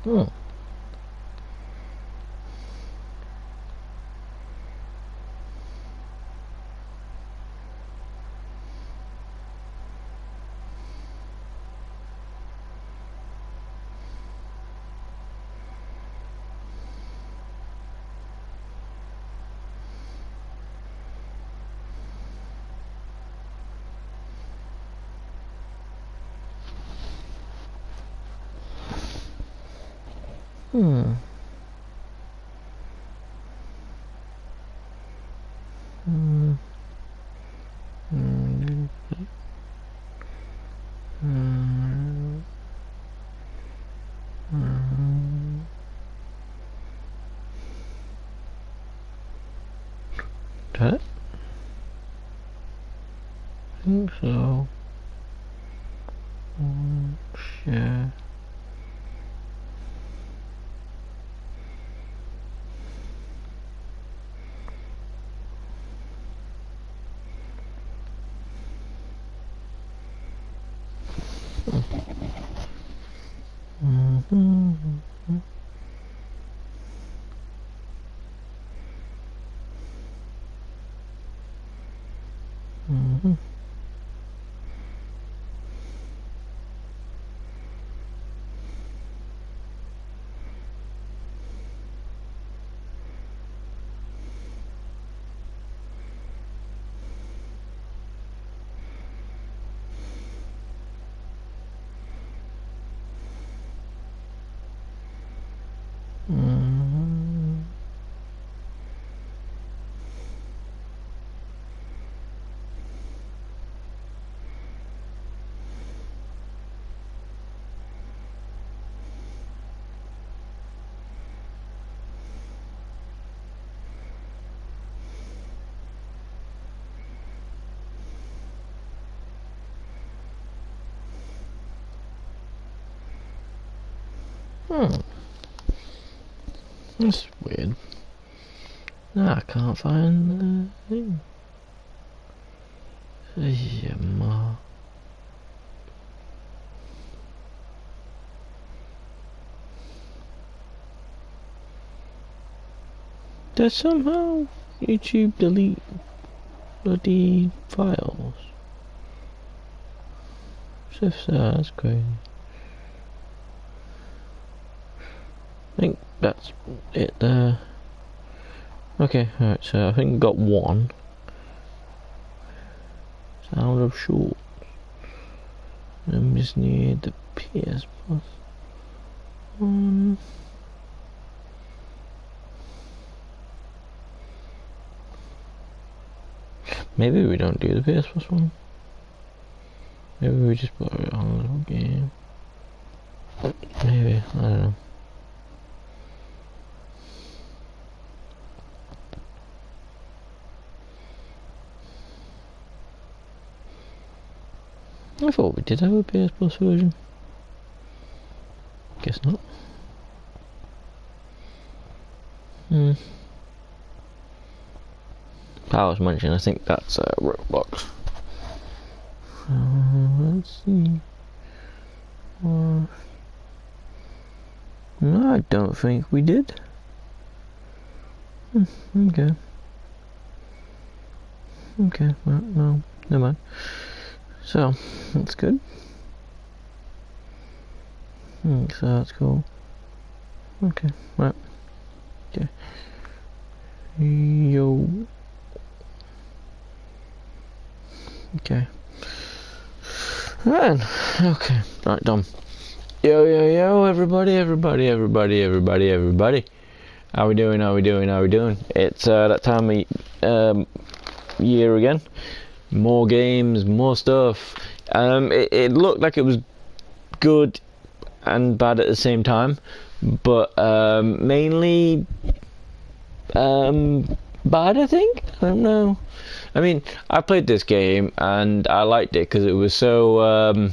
Hmm. Hmm. Hmm. Hmm. Hmm. Hmm. That? I think so. Share. Mm-hmm. Mm-hmm. Mm-hmm. Hmm. That's weird. No, I can't find the thing. Yeah, does somehow YouTube delete bloody files? So that's crazy. I think that's it there. Okay, alright, so I think we got one. Sound of Short. I just need the PS Plus one. Maybe we don't do the PS Plus one. Maybe we just put it on a little game. Maybe, I don't know. I thought we did have a PS Plus version. Guess not. Powers Mansion, I think that's Roblox. Let's see. No, I don't think we did. Okay. Okay, well, no, never mind. So, that's good. So that's cool. Okay, right. Okay. Yo. Okay. Right. Okay. Right, done. Yo, yo, yo, everybody. How we doing? It's that time of year again. More games, more stuff. It looked like it was good and bad at the same time, but mainly bad, I think. I don't know. I mean, I played this game and I liked it because it was so,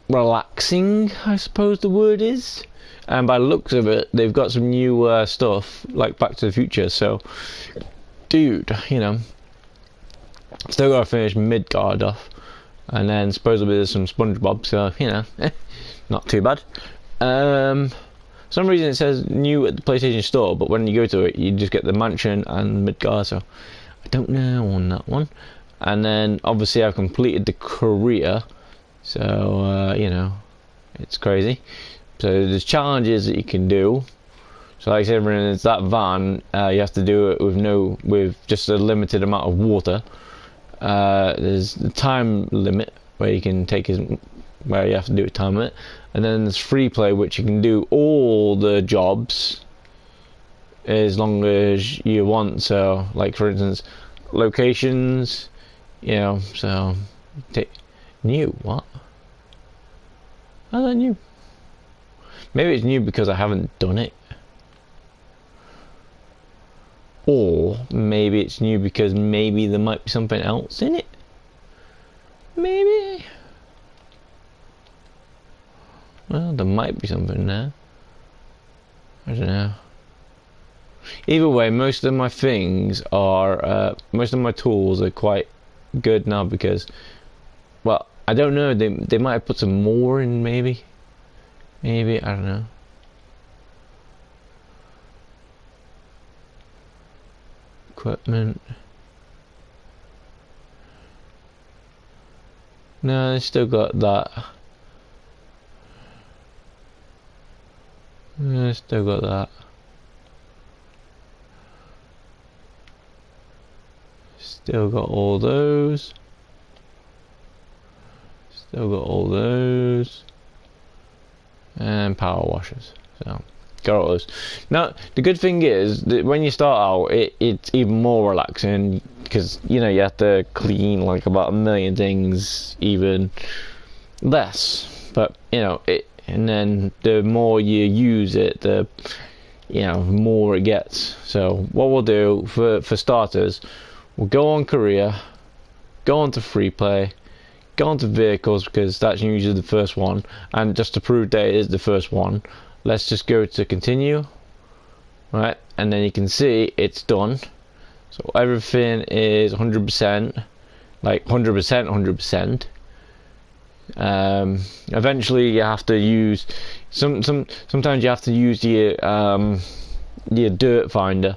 relaxing, I suppose the word is. And by the looks of it, they've got some new stuff, like Back to the Future, so, dude, still gotta finish Midgard off. And then supposedly there's some SpongeBob, so, not too bad. For some reason it says new at the PlayStation Store, but when you go to it, you just get the Mansion and Midgar, so I don't know on that one. And then obviously I've completed the career, so you know, it's crazy. So there's challenges that you can do. So like I said, it's that van. You have to do it with just a limited amount of water. There's the time limit where you can where you have to do a time limit, and then there's free play, which you can do all the jobs as long as you want. So like for instance, locations, you know. So new what? How's that new? Maybe it's new because I haven't done it. Or maybe it's new because maybe there might be something else in it. Maybe. Well, there might be something there. I don't know. Either way, most of my things are, most of my tools are quite good now because, well, I don't know. They might have put some more in, maybe. Maybe, I don't know. Equipment. No, I still got that. I still got that. Still got all those. Still got all those. And power washers. So got all those. Now the good thing is that when you start out, it's even more relaxing because you know you have to clean like about 1,000,000 things, even less. But you know it, and then the more you use it, the more it gets. So what we'll do for starters, we'll go on career, go on to free play, go on to vehicles because that's usually the first one, and just to prove that it is the first one, let's just go to continue, right? And then you can see it's done. So everything is 100%, like 100%. Eventually you have to use sometimes you have to use your dirt finder,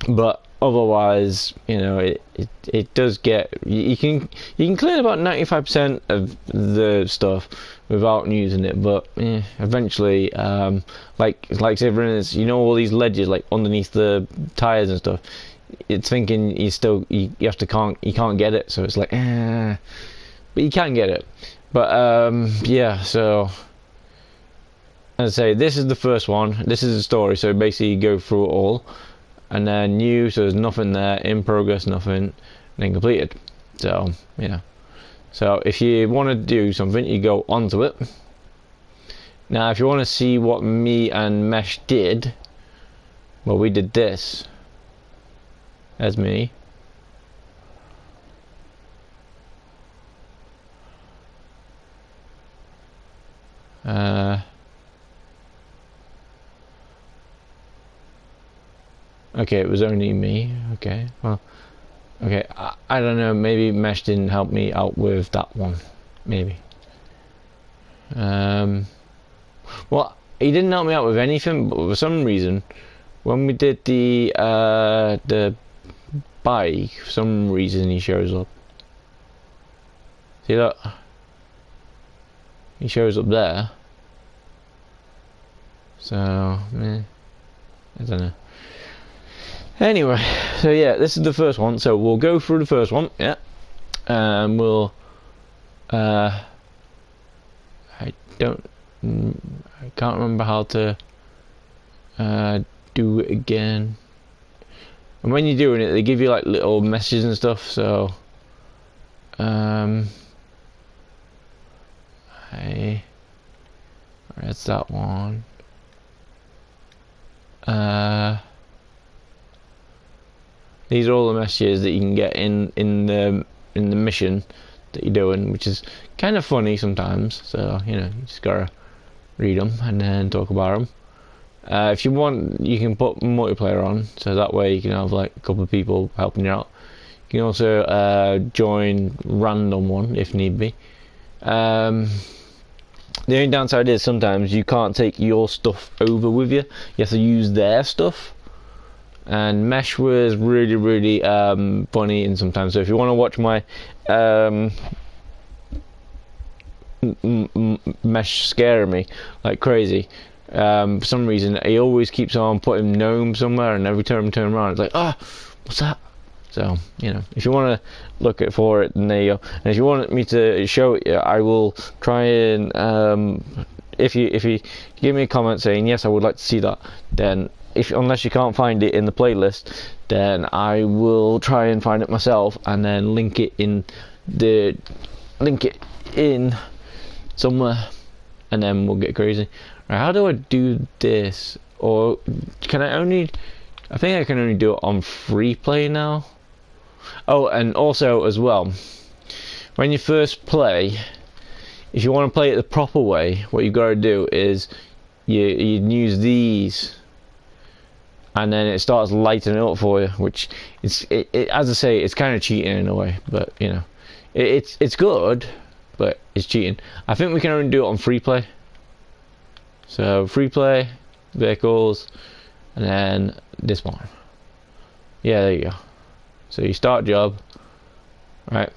but otherwise, you know, it does get, you can clean about 95% of the stuff without using it, but eventually, like say for instance, you know, all these ledges like underneath the tires and stuff, it's thinking you can't get it, so it's like but you can get it. But yeah, so as I say, this is the first one, this is the story, so basically you go through it all. And then new, so there's nothing there, in progress, nothing, and then completed. So yeah, so if you want to do something, you go onto it. Now if you want to see what me and Mesh did, well, we did this as me. Okay, it was only me. Okay, well, okay, I don't know, maybe Mesh didn't help me out with that one, maybe. Well, he didn't help me out with anything, but for some reason, when we did the bike, for some reason he shows up. See that? He shows up there. So, I don't know. Anyway, so yeah, this is the first one, so we'll go through the first one, yeah, and we'll, I can't remember how to, do it again, and when you're doing it, they give you like little messages and stuff, so, that's that one, these are all the messages that you can get in the mission that you're doing, which is kind of funny sometimes. So you know, you just gotta read them and then talk about them. If you want, you can put multiplayer on, so that way you can have like a couple of people helping you out. You can also join random one if need be. Then The only downside is sometimes you can't take your stuff over with you. You have to use their stuff. And Mesh was really funny and sometimes. So if you want to watch my Mesh scaring me like crazy, for some reason he always keeps on putting gnome somewhere, and every time I turn around it's like, ah, oh, what's that? So, you know, if you want to look at for it, then there you go. And if you want me to show it you, I will try and if you give me a comment saying yes, I would like to see that, then unless you can't find it in the playlist, then I will try and find it myself and then link it in somewhere, and then we'll get crazy. Right, how do I do this? Or can I only? I think I can only do it on free play now. Oh, and also as well, when you first play, if you want to play it the proper way, what you've got to do is you use these, and then it starts lighting up for you, which as I say, it's kind of cheating in a way, but you know, it's good, but it's cheating. I think we can only do it on free play. So free play, vehicles, and then this one. Yeah, there you go. So you start job, right?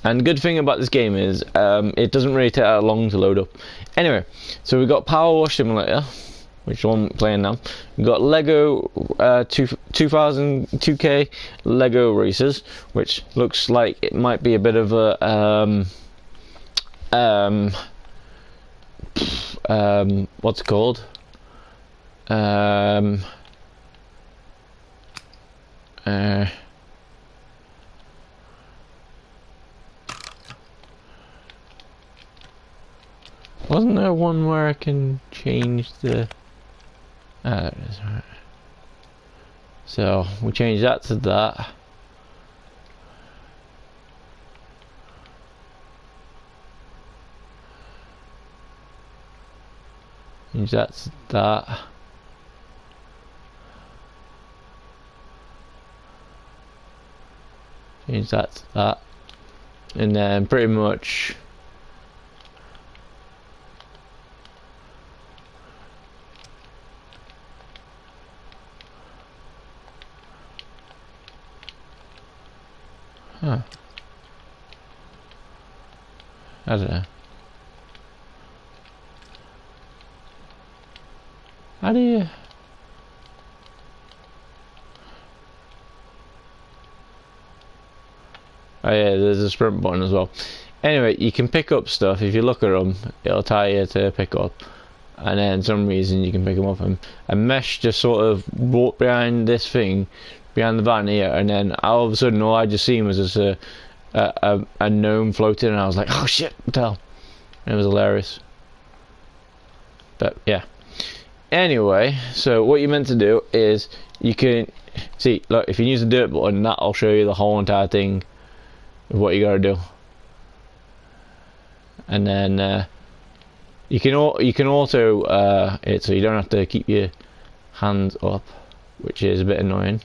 And the good thing about this game is it doesn't really take that long to load up. Anyway, so we've got Power Wash Simulator, which I'm playing now. We've got Lego 2002K Lego Racers, which looks like it might be a bit of a what's it called? Wasn't there one where I can change the... there it is, right. So, we change that to that. Change that to that. Change that to that. And then pretty much... Huh. I don't know. How do you... Oh yeah, there's a sprint button as well. Anyway, you can pick up stuff. If you look at them, it'll tell you to pick up. And then some reason you can pick them up. And Mesh just sort of walked behind this thing, behind the van here, and then all of a sudden all I just seen was just a gnome floating, and I was like, oh shit, what the hell? And it was hilarious. But yeah. Anyway, so what you're meant to do is you can see, look, if you use the dirt button, that'll show you the whole entire thing of what you gotta do. And then you can auto it, so you don't have to keep your hands up, which is a bit annoying.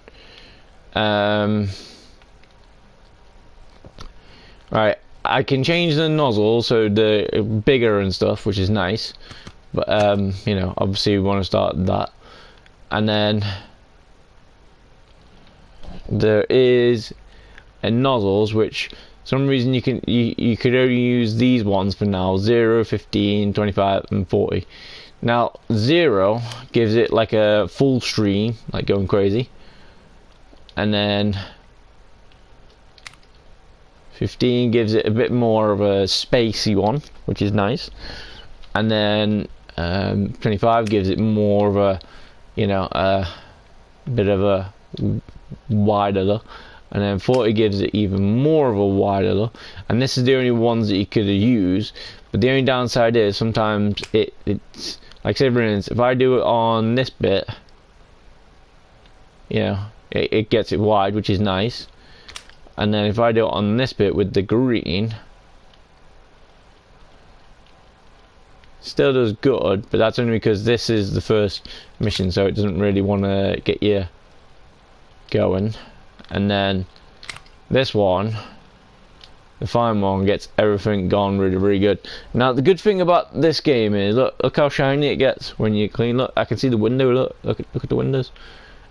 Right, I can change the nozzle so the bigger and stuff, which is nice. But you know, obviously we want to start that. And then there is a nozzles, which some reason you could only use these ones for now: 0, 15, 25 and 40. Now 0 gives it like a full stream, like going crazy, and then 15 gives it a bit more of a spacey one, which is nice. And then 25 gives it more of a, you know, a bit of a wider look, and then 40 gives it even more of a wider look. And this is the only ones that you could use, but the only downside is sometimes it's like, say for instance, if I do it on this bit, you know, it gets it wide, which is nice. And then if I do it on this bit with the green, still does good, but that's only because this is the first mission, so it doesn't really want to get you going. And then this one the fine one gets everything gone really, really good. Now the good thing about this game is look how shiny it gets when you clean. Look, I can see the window. Look at the windows.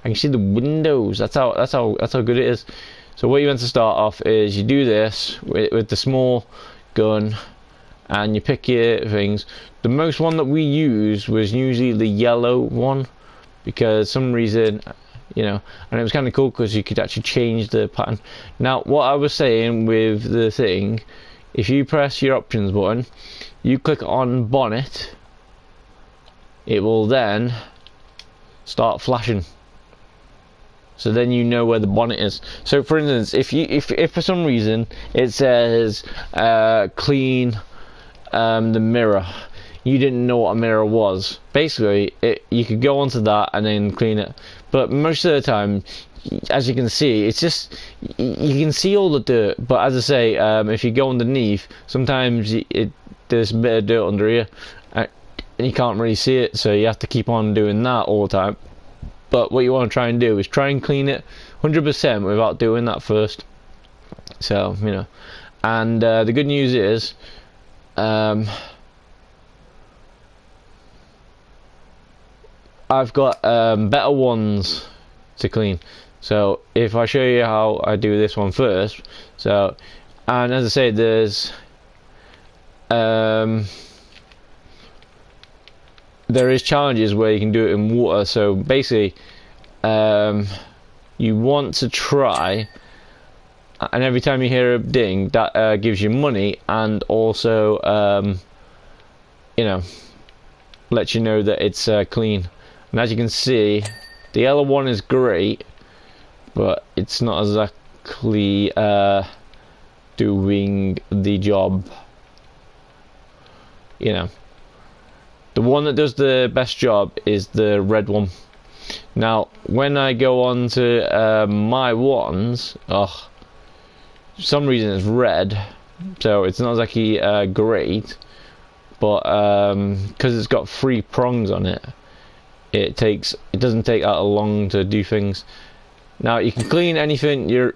I can see the windows. That's how good it is. So what you want to start off is you do this with the small gun, and you pick your things. The most one that we used was usually the yellow one, because some reason, you know, and it was kind of cool because you could actually change the pattern. Now what I was saying with the thing, if you press your options button, you click on bonnet, it will then start flashing. So then you know where the bonnet is. So for instance, if for some reason it says clean the mirror, you didn't know what a mirror was, basically you could go onto that and then clean it. But most of the time, as you can see, it's just you can see all the dirt. But as I say, if you go underneath, sometimes there's a bit of dirt under here and you can't really see it, so you have to keep on doing that all the time. But what you want to try and do is try and clean it 100% without doing that first. So, you know, and the good news is, I've got better ones to clean. So if I show you how I do this one first, so, and as I say, there's there is challenges where you can do it in water. So basically, you want to try, and every time you hear a ding, that gives you money, and also you know, lets you know that it's clean. And as you can see, the yellow one is great, but it's not exactly doing the job, you know. The one that does the best job is the red one. Now, when I go on to my ones, for some reason it's red, so it's not exactly great. But because it's got 3 prongs on it, it doesn't take that long to do things. Now you can clean anything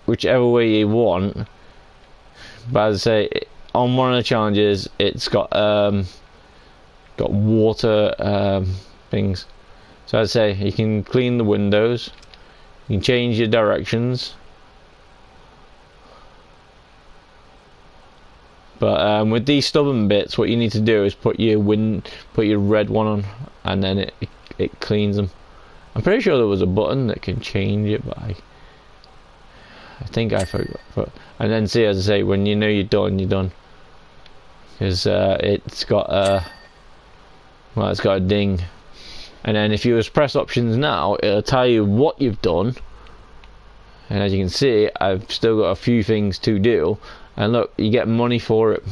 whichever way you want. But as I say, on one of the challenges, it's got water things. So I'd say you can clean the windows, you can change your directions, but with these stubborn bits, what you need to do is put your red one on, and then it cleans them. I'm pretty sure there was a button that can change it, but I think I forgot. And then see, as I say, when you know you're done, you're done, because it's got well, it's got a ding. And then if you just press options now, it'll tell you what you've done. And as you can see, I've still got a few things to do. And look, you get money for it.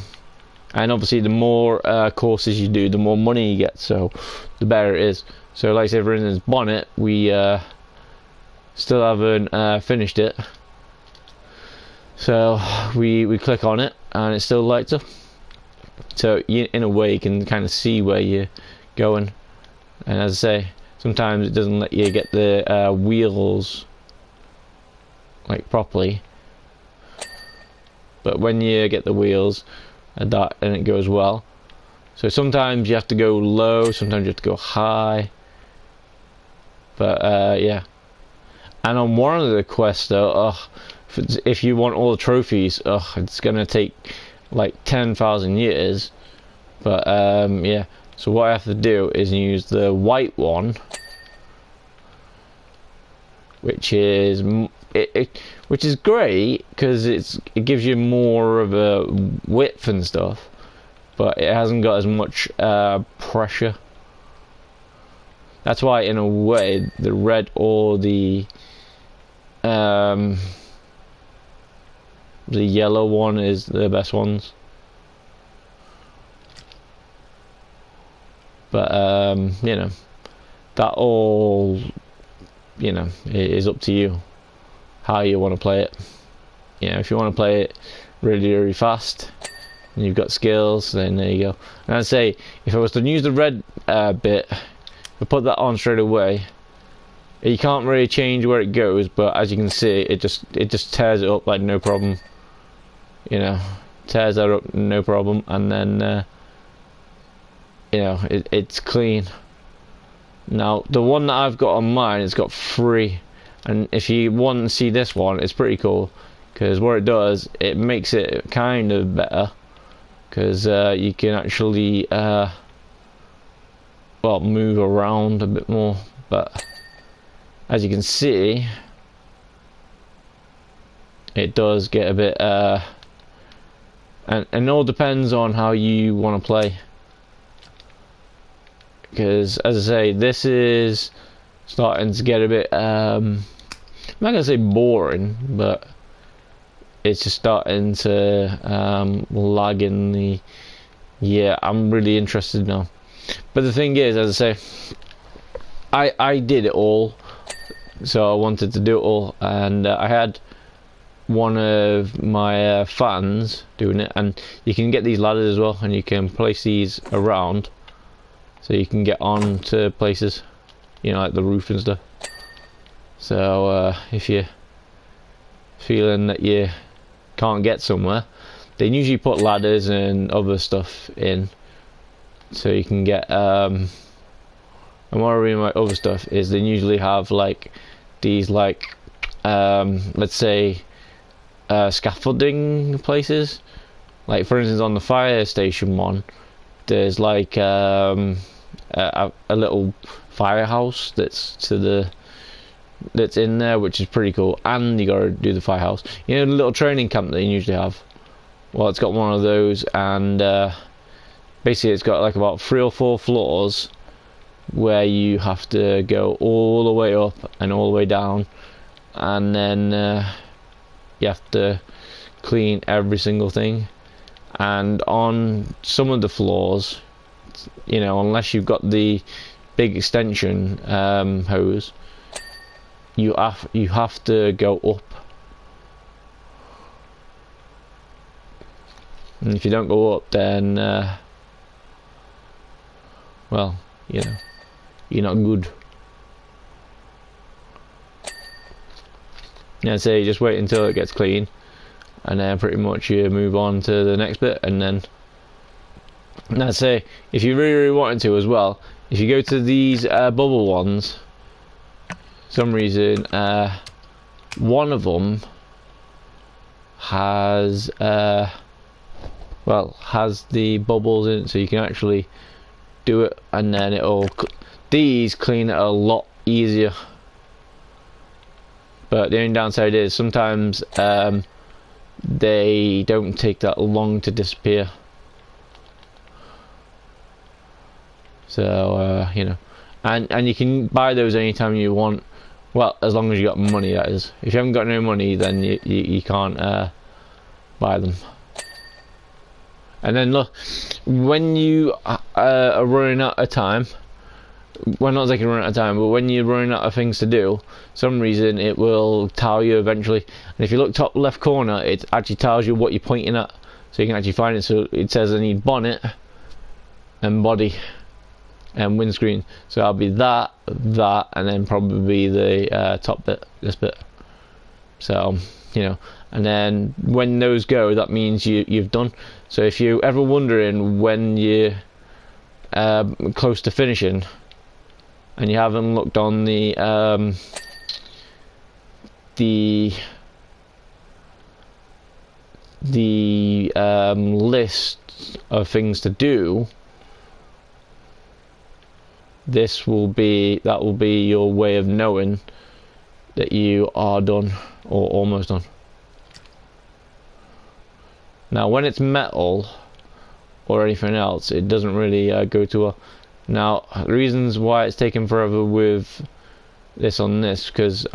And obviously the more courses you do, the more money you get, so the better it is. So like I said, for instance, bonnet, we still haven't finished it. So we click on it and it still lights up. So in a way you can kind of see where you're going. And as I say, sometimes it doesn't let you get the wheels like properly, but when you get the wheels and it goes well. So sometimes you have to go low, sometimes you have to go high, but yeah. And on one of the quests though, if you want all the trophies, it's gonna take like 10,000 years. But yeah, so what I have to do is use the white one, which is great because it gives you more of a width and stuff, but it hasn't got as much pressure. That's why, in a way, the red or the yellow one is the best ones. But you know, that all, you know, it is up to you how you want to play it. You know, if you want to play it really, really fast and you've got skills, then there you go. And I'd say, if I was to use the red bit, if I put that on straight away, you can't really change where it goes, but as you can see, it just tears it up like no problem. you know, tears that up no problem, and then you know, it's clean. Now the one that I've got on mine, it's got 3, and if you want to see this one, it's pretty cool, because what it does, it makes it kind of better, because you can actually well, move around a bit more. But as you can see, it does get a bit and it all depends on how you want to play, because as I say, this is starting to get a bit I'm not gonna say boring, but it's just starting to lag in the, yeah, I'm really interested now. But the thing is, as I say, I did it all, so I wanted to do it all, and I had one of my fans doing it, and you can get these ladders as well, and you can place these around so you can get on to places, you know, like the roof and stuff. So if you're feeling that you can't get somewhere, they usually put ladders and other stuff in so you can get and what I mean by other stuff is they usually have like these, like let's say scaffolding places, like for instance on the fire station one, there's like a little firehouse that's in there, which is pretty cool, and you gotta do the firehouse, you know, the little training camp that you usually have. Well, it's got one of those, and basically it's got like about 3 or 4 floors where you have to go all the way up and all the way down, and then you have to clean every single thing. And on some of the floors, you know, unless you've got the big extension hose, you have to go up, and if you don't go up, then well, you know, you're not good. Yeah, so you just wait until it gets clean, and then pretty much you move on to the next bit. And then I'd say if you really wanted to as well, if you go to these bubble ones, some reason one of them has well, has the bubbles in it, so you can actually do it, and then these clean it a lot easier. But the only downside is sometimes they don't take that long to disappear. So you know, and you can buy those anytime you want. Well, as long as you got money, that is. If you haven't got no money, then you can't buy them. And then look, when you are running out of time, well, not exactly running out of time, but when you're running out of things to do, some reason it will tell you eventually. And if you look top left corner, it actually tells you what you're pointing at, so you can actually find it. So it says I need bonnet and body and windscreen, so I'll be that, and then probably the top bit, this bit. So you know, and then when those go, that means you've done. So if you're ever wondering when you're close to finishing and you haven't looked on the list of things to do, that will be your way of knowing that you are done or almost done. Now when it's metal or anything else, it doesn't really go too well. Now the reasons why it's taken forever with this on this, because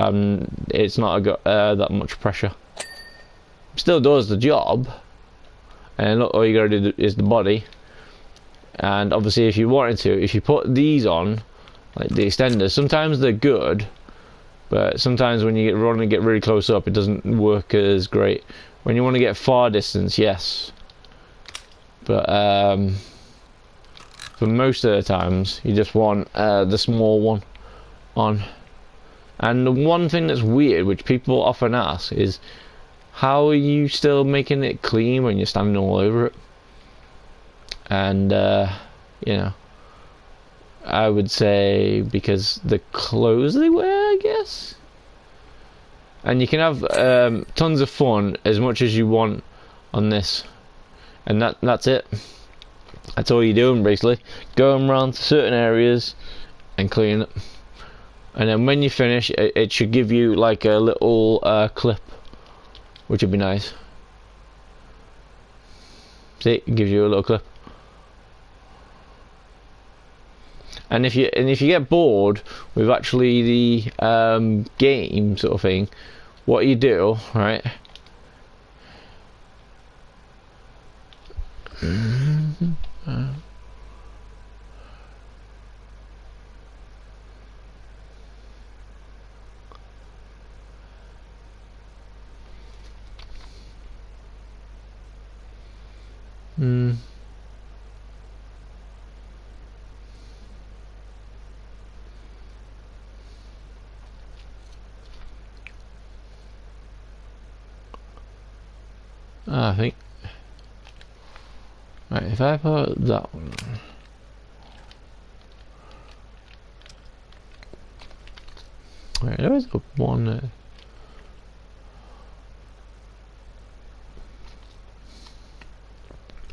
it's not got that much pressure. Still does the job, and look, all you gotta do is the body. And obviously if you wanted to, if you put these on, like the extenders, sometimes they're good, but sometimes when you want to get really close up, it doesn't work as great. When you want to get far distance, yes, but for most of the times you just want the small one on. And the one thing that's weird, which people often ask, is how are you still making it clean when you're standing all over it? And you know, I would say because the clothes they wear, I guess. And you can have tons of fun as much as you want on this, and that's it. That's all you're doing basically, going around to certain areas and cleaning it. And then when you finish, it should give you like a little clip, which would be nice. See, it gives you a little clip. And if you get bored with actually the game sort of thing, what you do, right? I think. Right, if I put that one. Right, there is one there.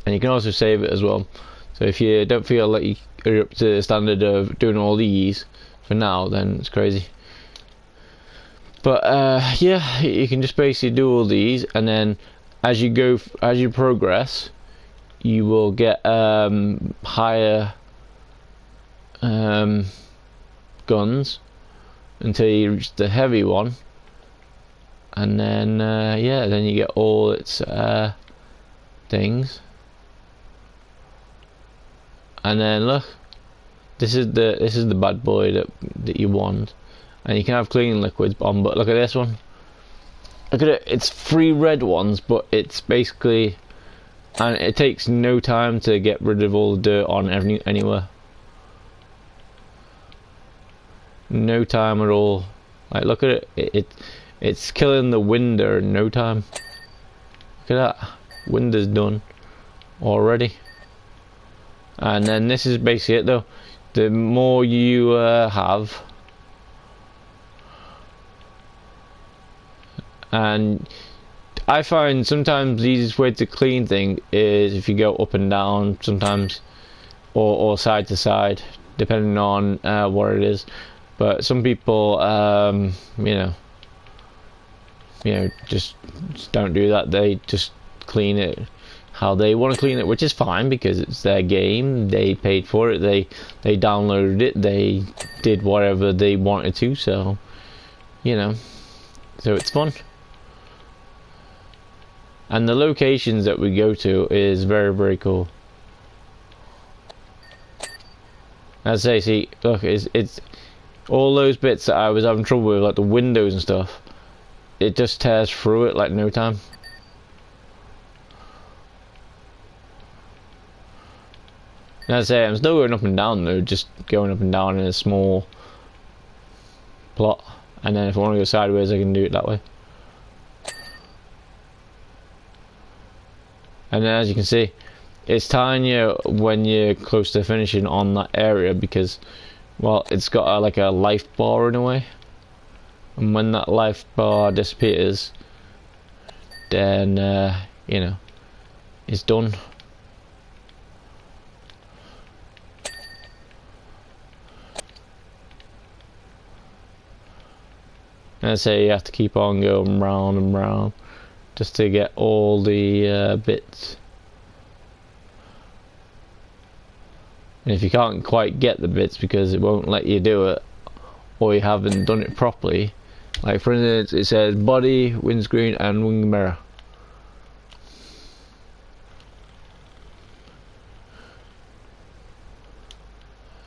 And you can also save it as well. So if you don't feel like you're up to the standard of doing all these for now, then it's crazy. But yeah, you can just basically do all these, and then as you progress, you will get higher guns until you reach the heavy one, and then yeah, then you get all its things. And then look, this is the bad boy that you want, and you can have cleaning liquids on. But look at this one. Look at it. It's 3 red ones, but it's basically, and it takes no time to get rid of all the dirt on anywhere. No time at all. Like, look at it. It's killing the window in no time. Look at that. Window's done already. And then this is basically it though. The more you have, and I find sometimes the easiest way to clean thing is if you go up and down sometimes, or side to side, depending on what it is. But some people, you know, just don't do that. They just clean it how they want to clean it, which is fine because it's their game. They paid for it. They downloaded it. They did whatever they wanted to. So, you know, so it's fun. And the locations that we go to is very, very cool. As I say, see, look, it's all those bits that I was having trouble with, like the windows and stuff. It just tears through it like no time. And as I say, I'm still going up and down though, just going up and down in a small plot. And then if I want to go sideways, I can do it that way. And then as you can see, it's tinier when you're close to finishing on that area because, well, it's got like a life bar in a way. And when that life bar disappears, then, you know, it's done. And I say you have to keep on going round and round just to get all the bits. And if you can't quite get the bits because it won't let you do it, or you haven't done it properly, like for instance it says body, windscreen and wing mirror.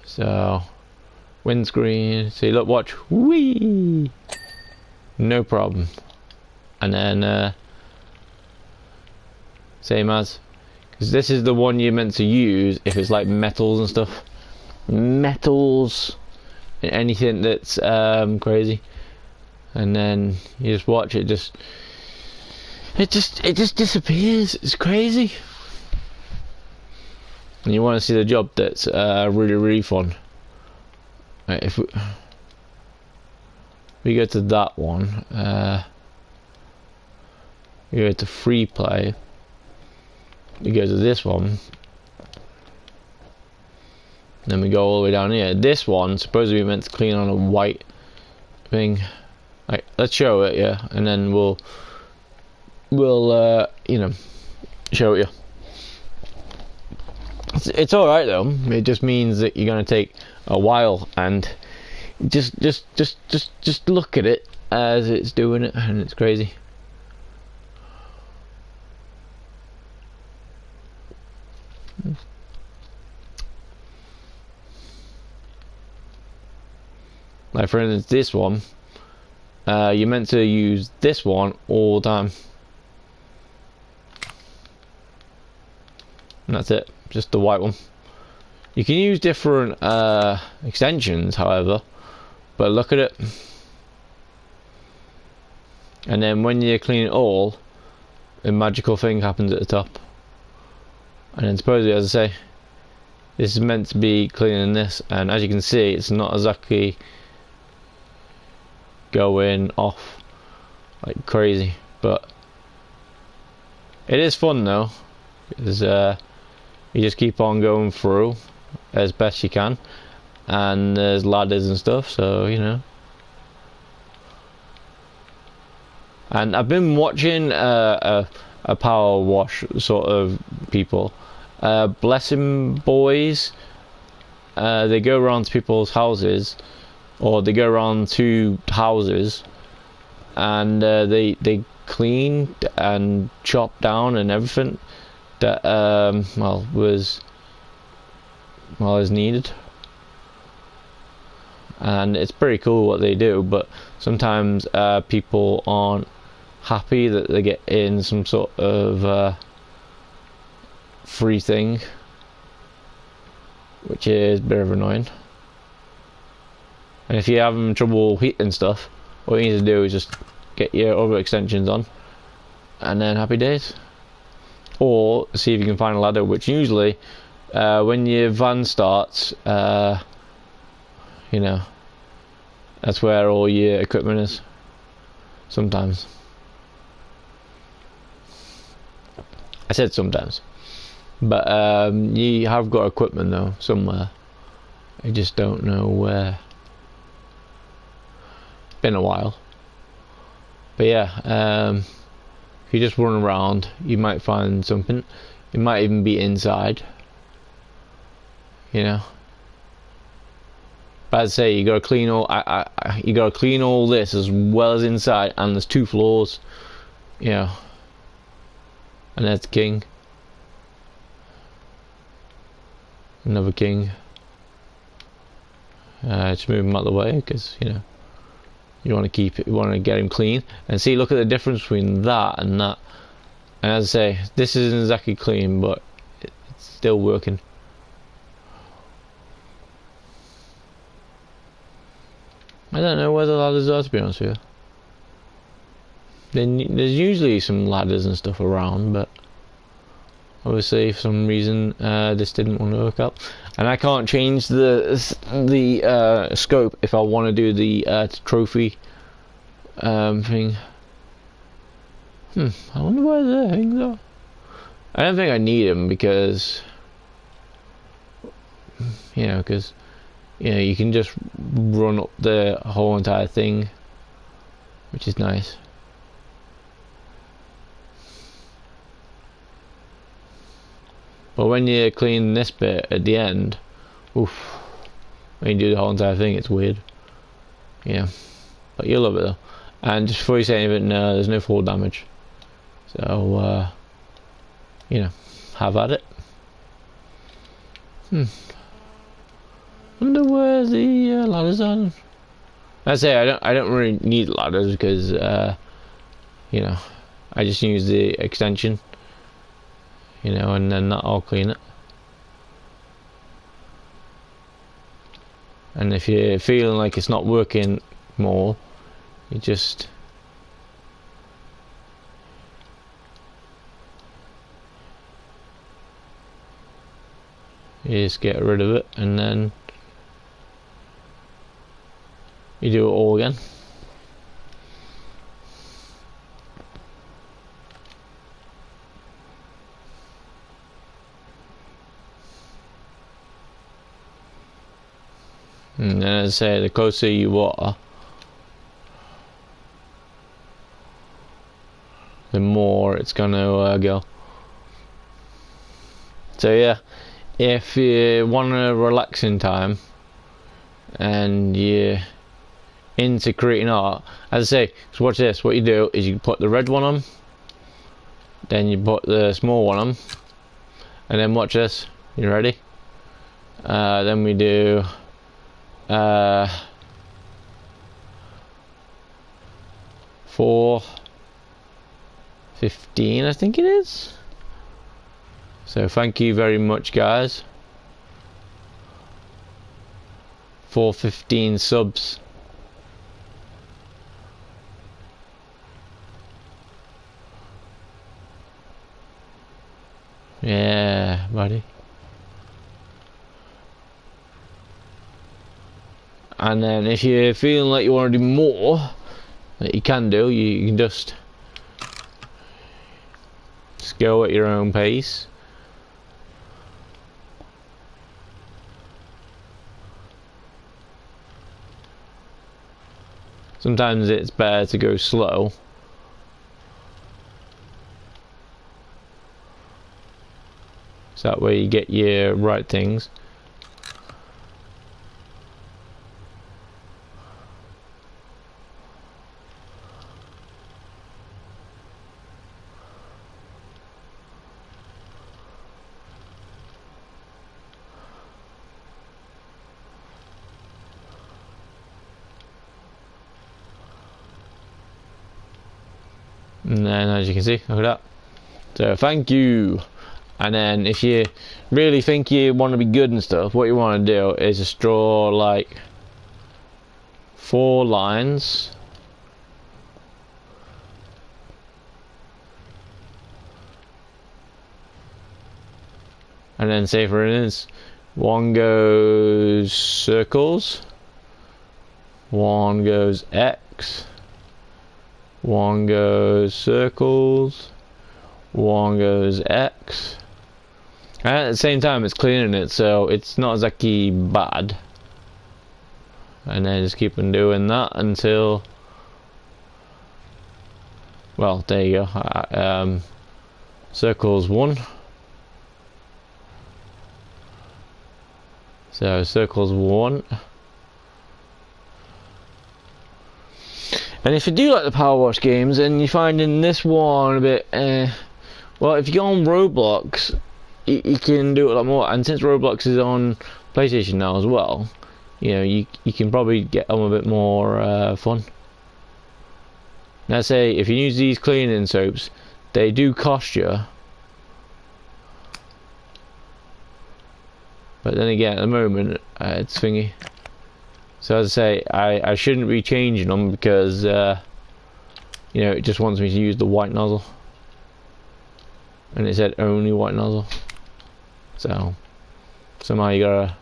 So windscreen, see, look, watch, whee, no problem. And then same as, because this is the one you're meant to use if it's like metals and stuff, metals and anything that's crazy. And then you just watch it, just It just disappears. It's crazy. And you want to see the job that's really fun. Right, if we go to that one, we go to free play. We go to this one. Then we go all the way down here. This one supposedly meant to clean on a white thing. Right, let's show it, yeah, and then we'll you know, show it you. It's all right though. It just means that you're gonna take a while, and just look at it as it's doing it, and it's crazy. Like for instance, this one, you're meant to use this one all the time, and that's it. Just the white one. You can use different extensions, however, but look at it. And then when you clean it all, a magical thing happens at the top. And then supposedly, as I say, this is meant to be cleaning this, and as you can see, it's not exactly going off like crazy, but it is fun though, because you just keep on going through as best you can, and there's ladders and stuff, so you know. And I've been watching a power wash sort of people, Blessing Boys. They go around to people's houses, or they go around to houses, and they clean and chop down and everything that was needed. And it's pretty cool what they do, but sometimes people aren't happy that they get in some sort of free thing, which is a bit of annoying. And if you're having trouble heating stuff, all you need to do is just get your other extensions on, and then happy days. Or see if you can find a ladder, which usually when your van starts, you know, that's where all your equipment is sometimes. I said sometimes, but you have got equipment though somewhere. I just don't know where. Been a while, but yeah, if you just run around, you might find something. It might even be inside, you know. But as I say, you gotta clean all. You gotta clean all this as well as inside, and there's 2 floors, you know. And that's king. Another king. Just move him out of the way, because you know. You want to keep it, you want to get him clean, and see, look at the difference between that and that. And as I say, this isn't exactly clean, but it's still working. I don't know where the ladders are, to be honest with you. There's usually some ladders and stuff around, but obviously for some reason this didn't want to work out. And I can't change the scope if I want to do the trophy thing. I wonder where the things are. I don't think I need them because, you know, you can just run up the whole entire thing, which is nice. But when you clean this bit at the end, oof, when you do the whole entire thing, it's weird. Yeah, but you'll love it though. And just before you say anything, there's no fall damage. So, you know, have at it. Wonder where the ladders are. I say I don't really need ladders because, you know, I just use the extension. You know, and then I'll clean it. And if you're feeling like it's not working more, you just You just get rid of it and then you do it all again. And then, as I say, the closer you are, the more it's gonna go. So yeah, if you want a relaxing time and you're into creating art, as I say, so watch this. What you do is you put the red one on, then you put the small one on, and then watch this. You ready? Then we do 4:15, I think it is. So thank you very much, guys. 4:15 subs. Yeah, buddy. And then if you're feeling like you want to do more, that you can do, you can just go at your own pace. Sometimes it's better to go slow. So that way you get your right things. And then, as you can see, look at that. So thank you. And then if you really think you want to be good and stuff, what you want to do is just draw like 4 lines. And then say for instance, one goes circles, one goes X, one goes circles, one goes X. And at the same time it's cleaning it, so it's not exactly bad. And then just keep on doing that until, well, there you go. Circles 1. So circles 1. And if you do like the Power Wash games and you're finding this one a bit, well, if you go on Roblox, you can do it a lot more. And since Roblox is on PlayStation now as well, you know, you can probably get them a bit more fun. Now, say if you use these cleaning soaps, they do cost you. But then again, at the moment, it's thingy. So as I say, I shouldn't be changing them because, you know, it just wants me to use the white nozzle. And it said only white nozzle. So, somehow you gotta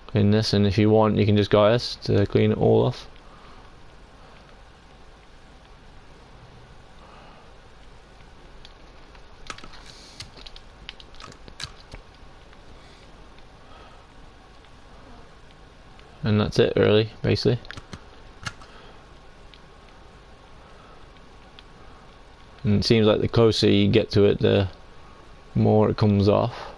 clean this, and if you want, you can just go this to clean it all off. And that's it, really, basically. And it seems like the closer you get to it, the more it comes off.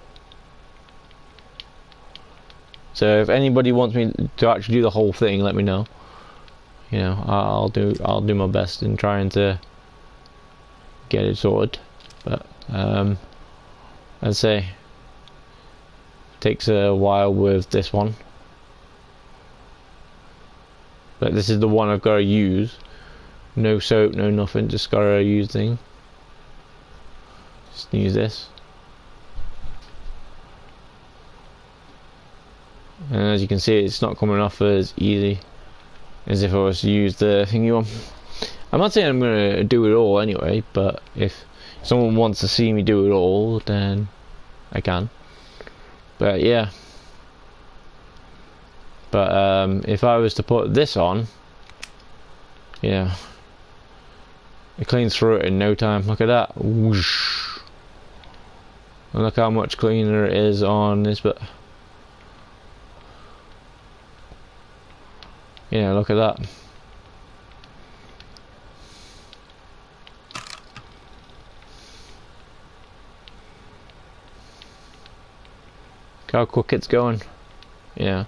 So if anybody wants me to actually do the whole thing, let me know. You know, I'll do my best in trying to get it sorted. But as I say, it takes a while with this one. But this is the one I've got to use. No soap, no nothing, just got to use thing. Just use this. And as you can see, it's not coming off as easy as if I was to use the thingy one. I'm not saying I'm going to do it all anyway, but if someone wants to see me do it all, then I can. But yeah. But if I was to put this on, yeah, it cleans through it in no time. Look at that. Whoosh. And look how much cleaner it is on this, but yeah, look at that. Look how quick it's going. Yeah.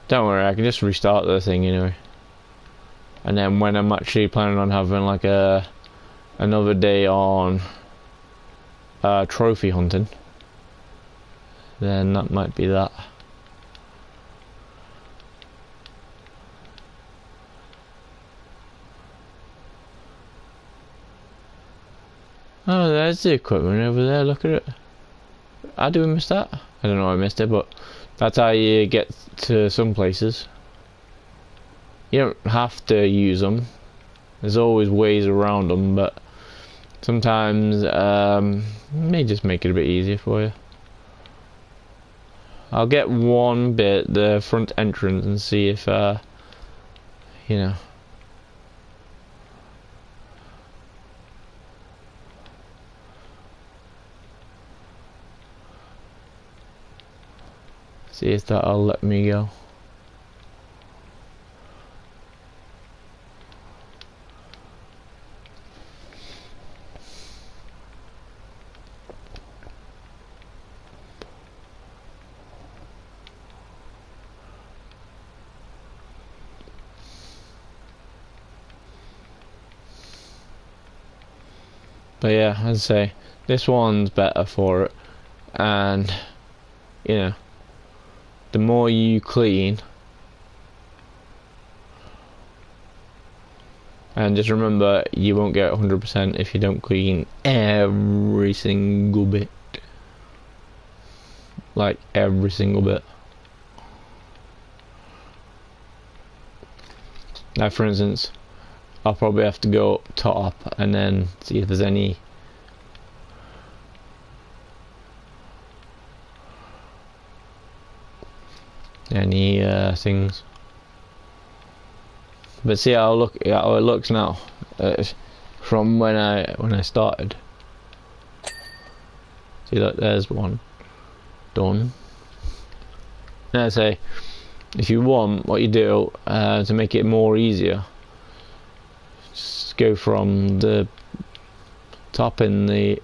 Don't worry, I can just restart the thing anyway. And then when I'm actually planning on having like another day on trophy hunting, then that might be that. Oh, there's the equipment over there, look at it. How do we miss that? I don't know how I missed it, but that's how you get to some places. You don't have to use them. There's always ways around them, but sometimes may just make it a bit easier for you. I'll get one bit, the front entrance, and see if you know. See if that'll let me go. But yeah, as I say, this one's better for it, and you know, the more you clean, and just remember, you won't get 100% if you don't clean every single bit, like every single bit. Like for instance, I'll probably have to go up top and then see if there's any things. But see how it looks now from when I started. See, look, there's one done. And I say, if you want, what you do to make it more easier, just go from the top in the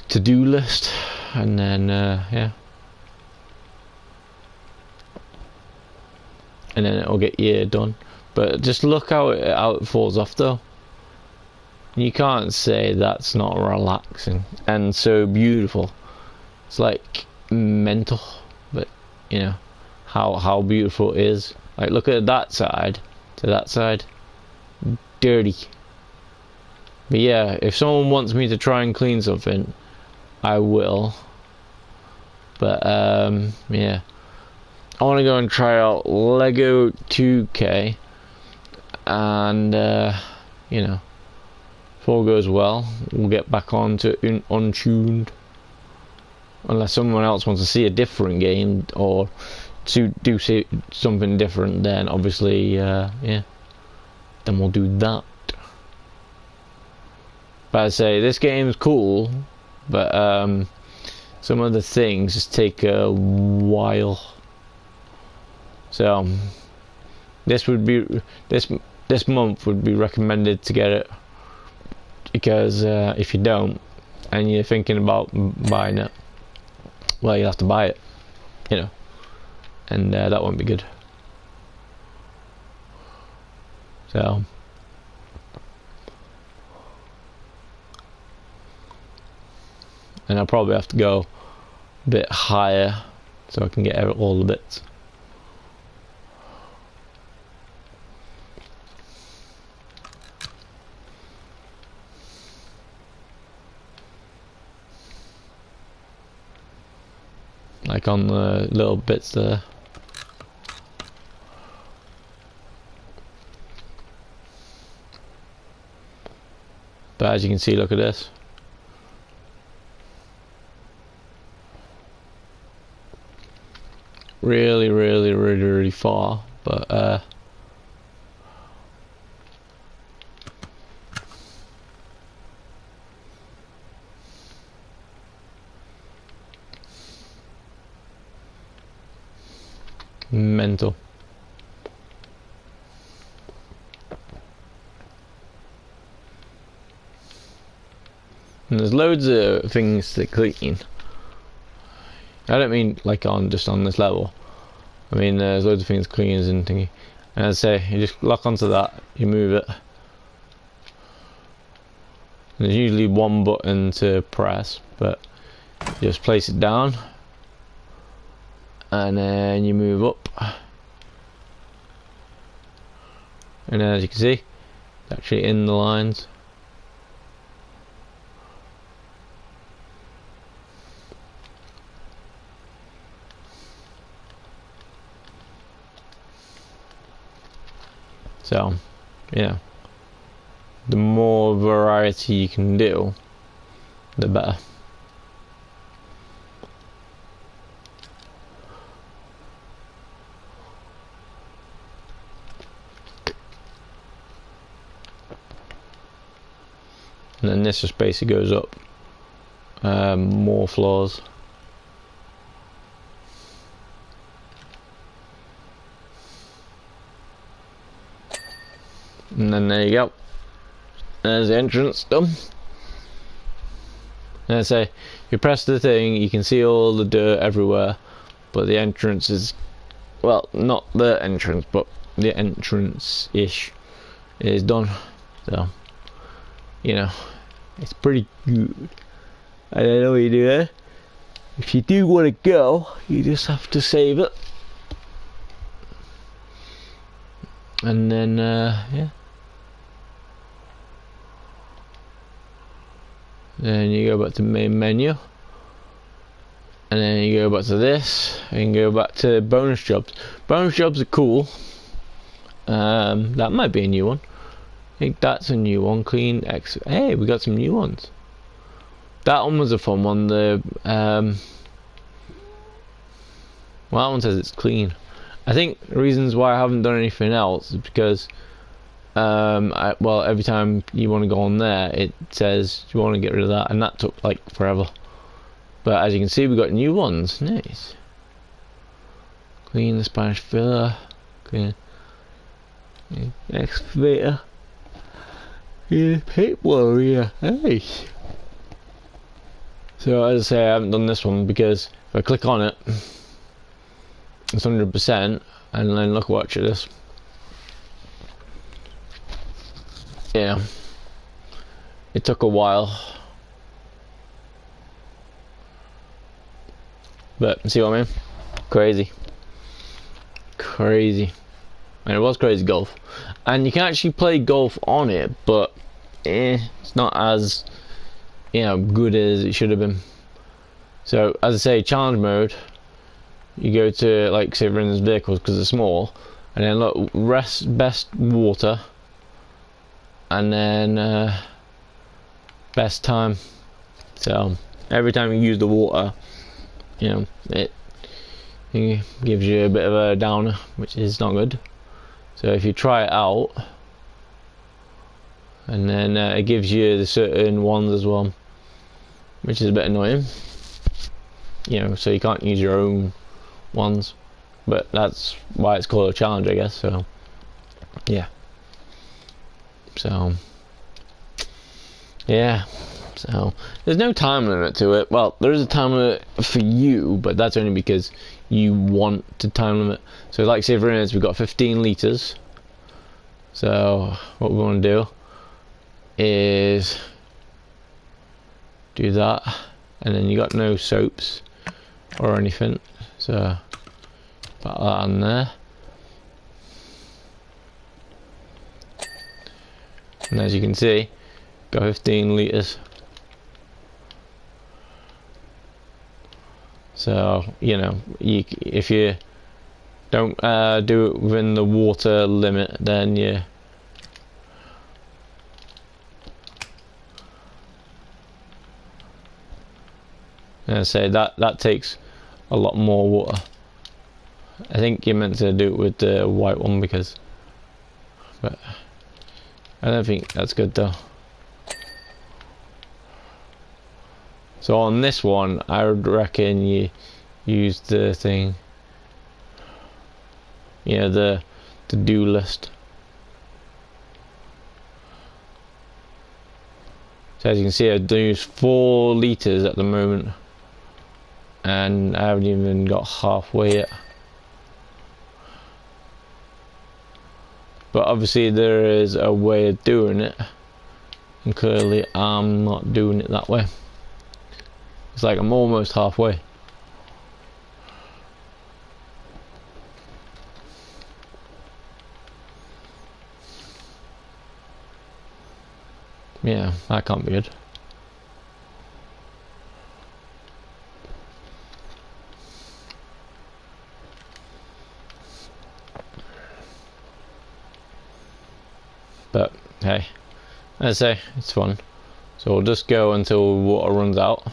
to-do list, and then yeah, and then it'll get you done. But just look how it falls off though. You can't say that's not relaxing and so beautiful. It's like mental, but you know how beautiful it is. Like look at that side to that side, dirty. But yeah, if someone wants me to try and clean something, I will. But yeah, I want to go and try out Lego 2K, and you know, if all goes well, we'll get back on to Untuned. Unless someone else wants to see a different game or to do something different, then obviously yeah, then we'll do that. But I say this game's cool, but some of the things just take a while. So this month would be recommended to get it, because if you don't and you're thinking about buying it, well, you'll have to buy it, you know, and that won't be good. So and I'll probably have to go a bit higher so I can get all the bits. Like on the little bits there. But as you can see, look at this. really far, but mental. And there's loads of things to clean. I don't mean like just on this level. I mean there's loads of things to clean and thingy. And as I say, you just lock onto that, you move it. And there's usually one button to press, but you just place it down. And then you move up. And as you can see, it's actually in the lines. So, yeah, the more variety you can do, the better. And then this just basically goes up more floors. And then there you go. There's the entrance done. And I say, if you press the thing, you can see all the dirt everywhere, but the entrance is, well, not the entrance, but the entrance-ish is done. So, you know, it's pretty good. And I know what you do there. If you do want to go, you just have to save it. And then, yeah. Then you go back to main menu, and then you go back to this, and go back to bonus jobs. Bonus jobs are cool. That might be a new one. I think that's a new one. Clean X. Hey, we got some new ones. That one was a fun one. The well, that one says it's clean. I think the reasons why I haven't done anything else is because well, every time you want to go on there, it says you want to get rid of that, and that took like forever. But as you can see, we got new ones. Nice. Clean the Spanish filler. Clean. Excavator. Yeah, paint warrior. Nice. So as I say, I haven't done this one because if I click on it, it's 100%, and then look, watch this. Yeah, it took a while, but see what I mean? Crazy, and it was crazy golf, and you can actually play golf on it, but it's not as, you know, good as it should have been. So as I say, challenge mode, you go to, like, say for instance vehicles because they're small, and then look, best water. And then best time. So every time you use the water, you know, it gives you a bit of a downer, which is not good. So if you try it out, and then it gives you the certain ones as well, which is a bit annoying. You know, so you can't use your own ones, but that's why it's called a challenge, I guess. So yeah. So yeah, so there's no time limit to it. Well, there is a time limit for you, but that's only because you want to time limit. So like say for instance, we've got 15 liters. So what we want to do is do that, and then you got no soaps or anything, so put that on there. And as you can see, got 15 litres. So, you know, if you don't do it within the water limit, then you and I say that takes a lot more water. I think you're meant to do it with the white one because, but I don't think that's good though. So on this one, I would reckon you use the thing, yeah, the do list. So as you can see, I've used 4 litres at the moment, and I haven't even got halfway yet. But obviously there is a way of doing it, and clearly I'm not doing it that way. It's like I'm almost halfway. Yeah, that can't be good. But hey, as I say, it's fun. So we'll just go until water runs out.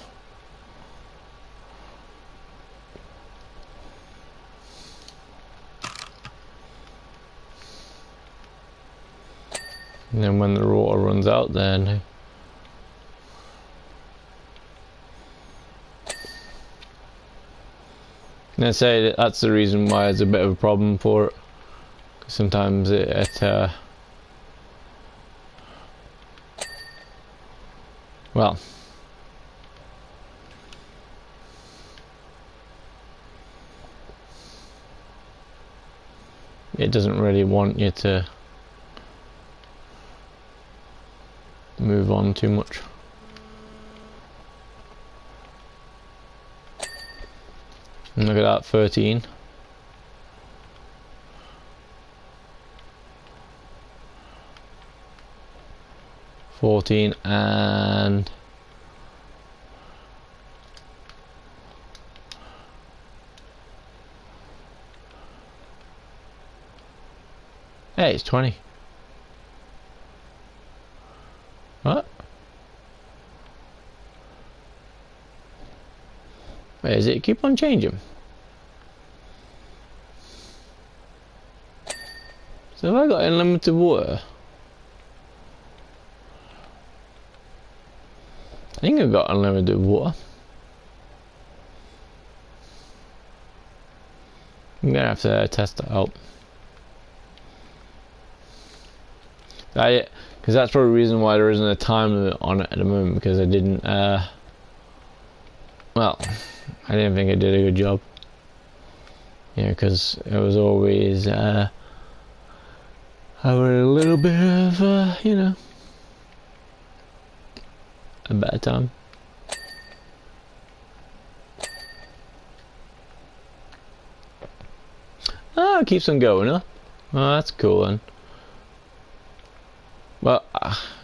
And then when the water runs out, then and I say that's the reason why it's a bit of a problem for it. Sometimes well, it doesn't really want you to move on too much. And look at that, 13. And hey, it's 20. What? Wait, is it keep on changing? So have I got unlimited water? I think I've got unlimited water. I'm gonna have to test that out. Because that's probably the reason why there isn't a time limit on it at the moment, because I didn't, well, I didn't think I did a good job. Yeah, because it was always, having a little bit of, you know, a better time. Oh, it keeps on going, huh? Oh, that's cool then. Well,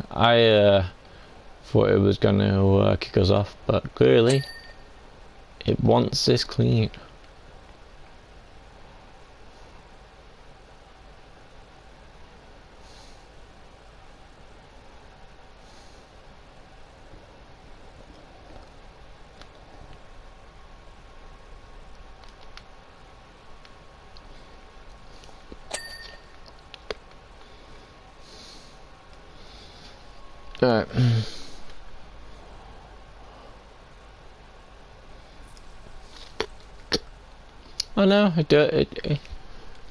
I thought it was gonna kick us off, but clearly it wants this clean. Alright. Oh no, it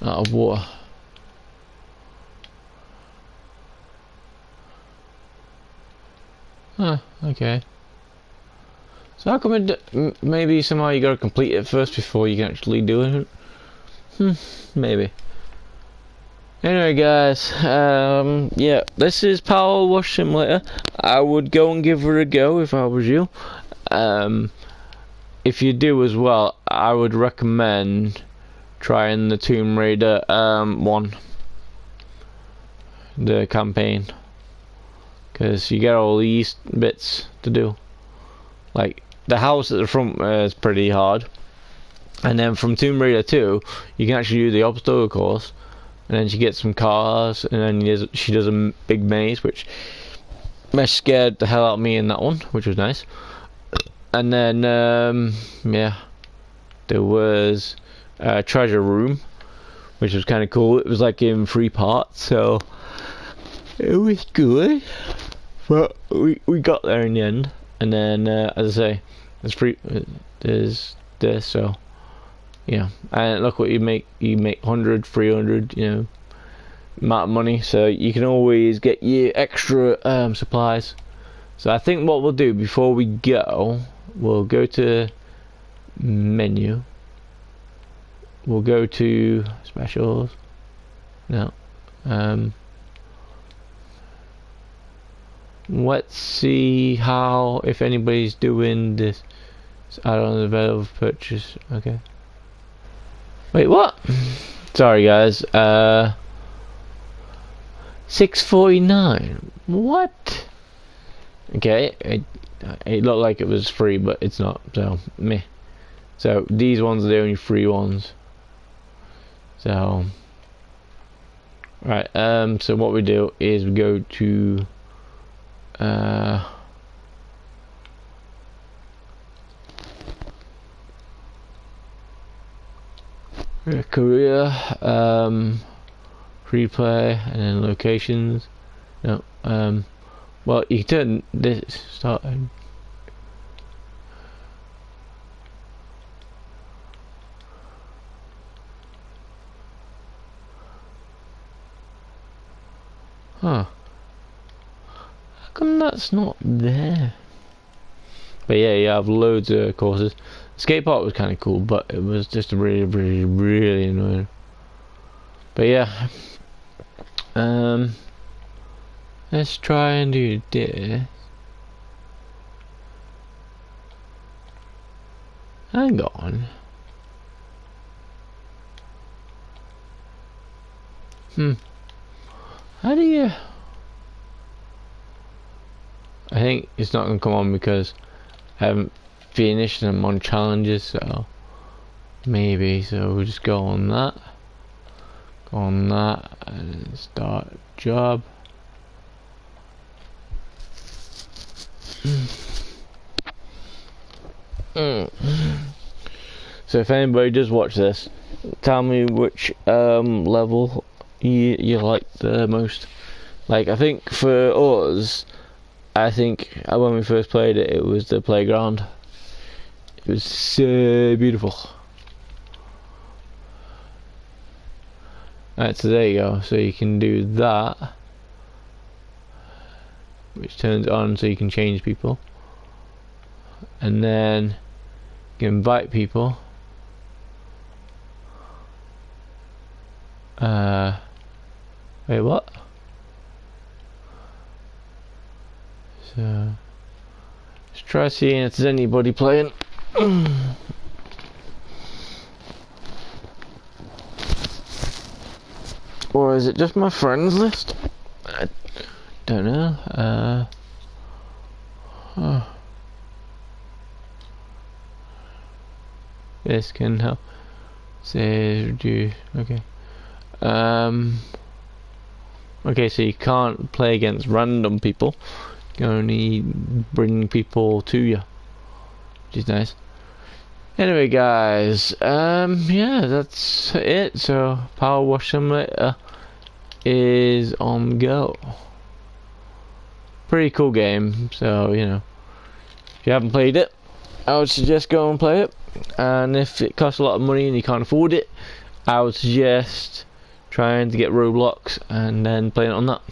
out of water. Huh, okay. So how come maybe somehow you gotta complete it first before you can actually do it? Maybe. Anyway guys, yeah, this is Power Wash Simulator. I would go and give her a go if I was you. If you do as well, I would recommend trying the Tomb Raider one, the campaign, because you get all these bits to do. Like the house at the front is pretty hard, and then from Tomb Raider 2 you can actually do the obstacle course, and then she gets some cars, and then she does a big maze, which scared the hell out of me in that one, which was nice. And then yeah, there was treasure room, which was kind of cool. It was like in 3 parts, so it was good. But we got there in the end, and then as I say, there's this, so yeah. And look what you make 100, 300, you know, amount of money, so you can always get your extra supplies. So I think what we'll do before we go, we'll go to menu, we'll go to specials. No, let's see how, if anybody's doing this add-on available for purchase. Okay, wait, what? Sorry guys, 649. What? Okay, it looked like it was free, but it's not, so meh. So these ones are the only free ones. So right, so what we do is we go to career, free play, and then locations. No, well, you can turn this start. Huh. How come that's not there? But yeah, you have loads of courses. Skate park was kind of cool, but it was just really, really, really annoying. But yeah, let's try and do this. Hang on. How do you... I think it's not going to come on because I haven't finished and I'm on challenges, so maybe. So we'll just go on that. Go on that and start job. So if anybody does watch this, tell me which level you like the most. Like, I think for us, I think when we first played it, it was the playground. It was so beautiful. Alright, so there you go. So you can do that, which turns on so you can change people, and then you can invite people. Wait, what? So let's try seeing if there's anybody playing. Or is it just my friends list? I don't know. This can help. Say reduce. Okay. Okay, so you can't play against random people. You can only bring people to you, which is nice. Anyway, guys, yeah, that's it. So Power Wash Simulator is on go. Pretty cool game. So, you know, if you haven't played it, I would suggest go and play it. And if it costs a lot of money and you can't afford it, I would suggest trying to get Roblox and then playing it on that.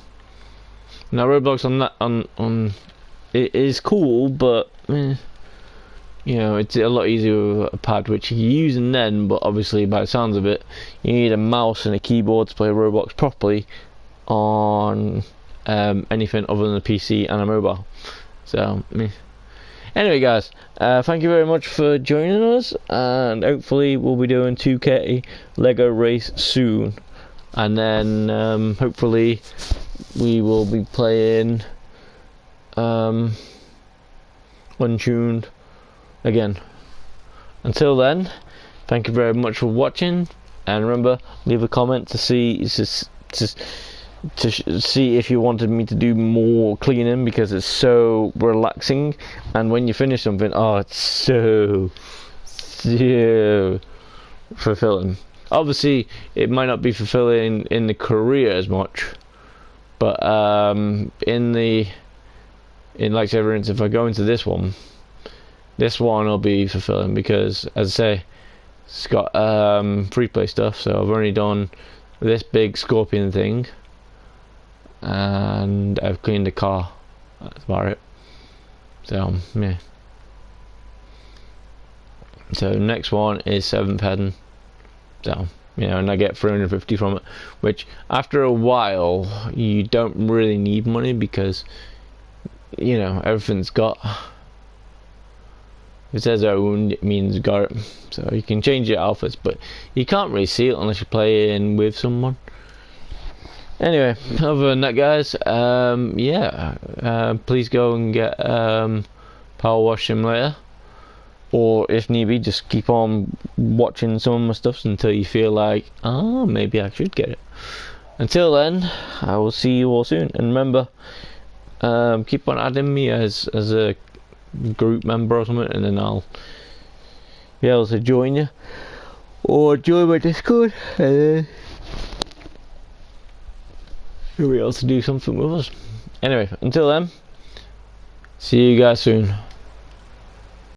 Now Roblox on that on it is cool, but you know, it's a lot easier with a pad which you're using then. But obviously, by the sounds of it, you need a mouse and a keyboard to play Roblox properly on anything other than a PC and a mobile. So anyway, guys, thank you very much for joining us, and hopefully we'll be doing 2K Lego race soon. And then hopefully we will be playing Untuned again. Until then, thank you very much for watching, and remember, leave a comment to see if you wanted me to do more cleaning, because it's so relaxing, and when you finish something, oh, it's so fulfilling. Obviously, it might not be fulfilling in the career as much, but in like say for instance, if I go into this one will be fulfilling because, as I say, it's got free play stuff. So I've only done this big scorpion thing, and I've cleaned the car. That's about it. So yeah. So next one is 7th heading. So, and I get 350 from it, which after a while you don't really need money because everything's got. If it says owned, it means got it. So you can change your outfits, but you can't really see it unless you're playing with someone. Anyway, other than that, guys, please go and get Power Wash Simulator. Or if need be, just keep on watching some of my stuff until you feel like, maybe I should get it. Until then, I will see you all soon. And remember, keep on adding me as a group member or something, and then I'll be able to join you. Or join my Discord, and you'll be able to do something with us. Anyway, until then, see you guys soon.